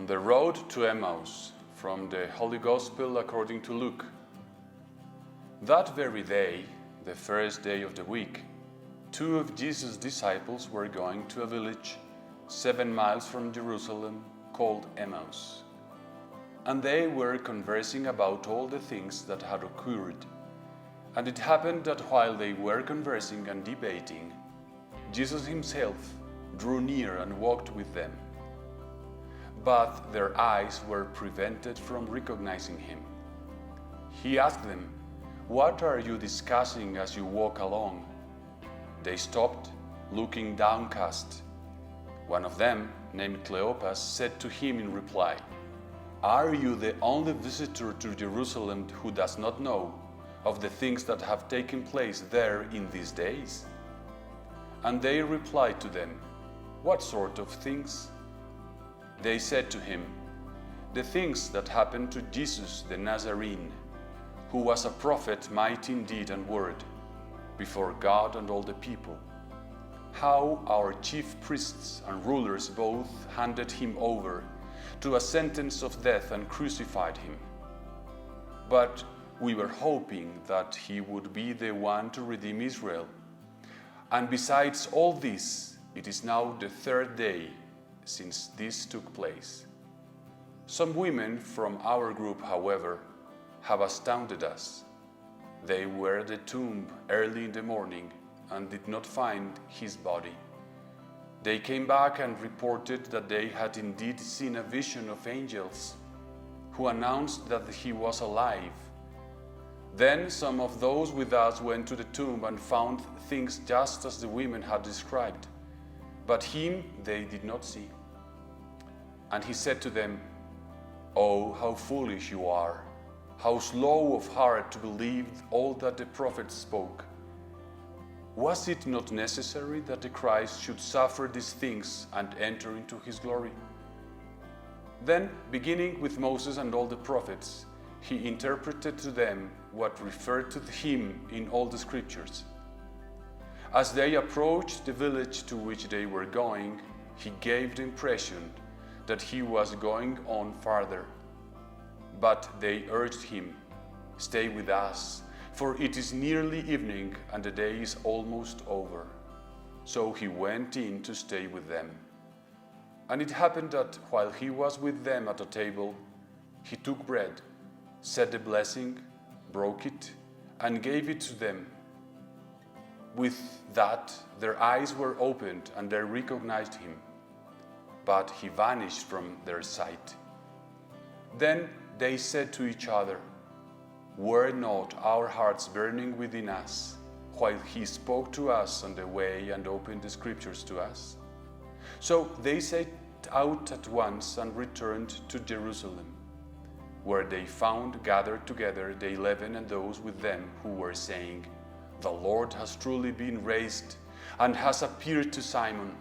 On the road to Emmaus, from the Holy Gospel according to Luke. That very day, the first day of the week, 2 of Jesus' disciples were going to a village 7 miles from Jerusalem called Emmaus. And they were conversing about all the things that had occurred. And it happened that while they were conversing and debating, Jesus himself drew near and walked with them. But their eyes were prevented from recognizing him. He asked them, "What are you discussing as you walk along?" They stopped, looking downcast. One of them, named Cleopas, said to him in reply, "Are you the only visitor to Jerusalem who does not know of the things that have taken place there in these days?" And they replied to them, "What sort of things?" They said to him, "The things that happened to Jesus the Nazarene, who was a prophet mighty in deed and word, before God and all the people. How our chief priests and rulers both handed him over to a sentence of death and crucified him. But we were hoping that he would be the one to redeem Israel. And besides all this, it is now the 3rd day since this took place. Some women from our group, however, have astounded us. They were at the tomb early in the morning and did not find his body. They came back and reported that they had indeed seen a vision of angels who announced that he was alive. Then some of those with us went to the tomb and found things just as the women had described, but him they did not see." And he said to them, "Oh, how foolish you are, how slow of heart to believe all that the prophets spoke. Was it not necessary that the Christ should suffer these things and enter into his glory?" Then, beginning with Moses and all the prophets, he interpreted to them what referred to him in all the scriptures. As they approached the village to which they were going, he gave the impression that he was going on farther. But they urged him, "Stay with us, for it is nearly evening and the day is almost over." So he went in to stay with them. And it happened that while he was with them at a table, he took bread, said the blessing, broke it, and gave it to them. With that, their eyes were opened and they recognized him, but he vanished from their sight. Then they said to each other, "Were not our hearts burning within us while he spoke to us on the way and opened the scriptures to us?" So they set out at once and returned to Jerusalem, where they found gathered together the 11 and those with them who were saying, "The Lord has truly been raised and has appeared to Simon."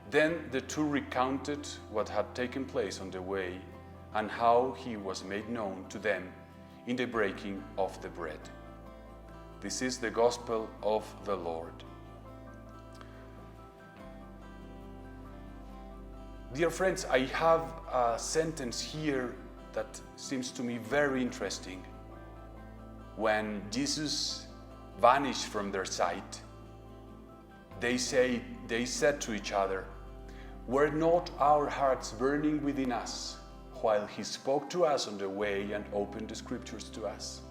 Then the 2 recounted what had taken place on the way and how he was made known to them in the breaking of the bread. This is the gospel of the Lord. Dear friends, I have a sentence here that seems to me very interesting. When Jesus vanished from their sight, they said to each other, "Were not our hearts burning within us while he spoke to us on the way and opened the scriptures to us?"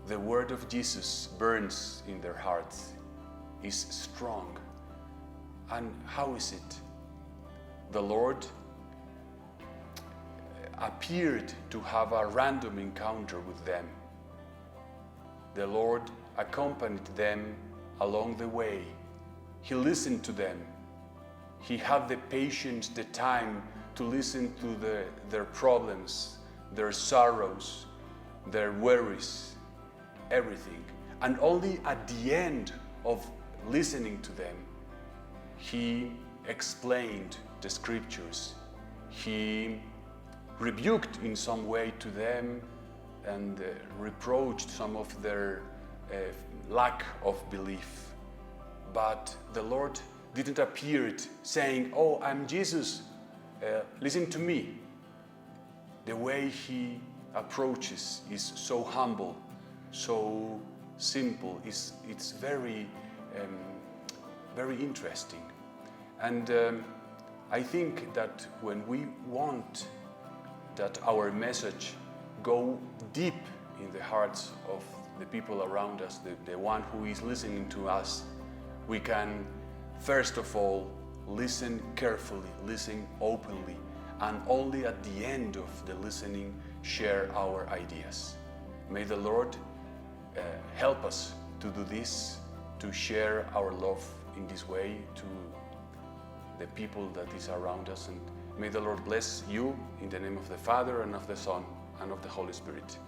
The word of Jesus burns in their hearts, is strong. And how is it? The Lord appeared to have a random encounter with them. The Lord accompanied them along the way. He listened to them. He had the patience, the time to listen to their problems, their sorrows, their worries, everything. And only at the end of listening to them, he explained the scriptures. He rebuked in some way to them and reproached some of their lack of belief. But the Lord didn't appear saying, "Oh, I'm Jesus. listen to me. The way he approaches is so humble, so simple. It's very, very interesting. And I think that when we want that our message go deep in the hearts of the people around us, the one who is listening to us, we can first of all listen carefully, listen openly, and only at the end of the listening share our ideas. May the Lord help us to do this, to share our love in this way to the people that is around us. And may the Lord bless you in the name of the Father and of the Son and of the Holy Spirit.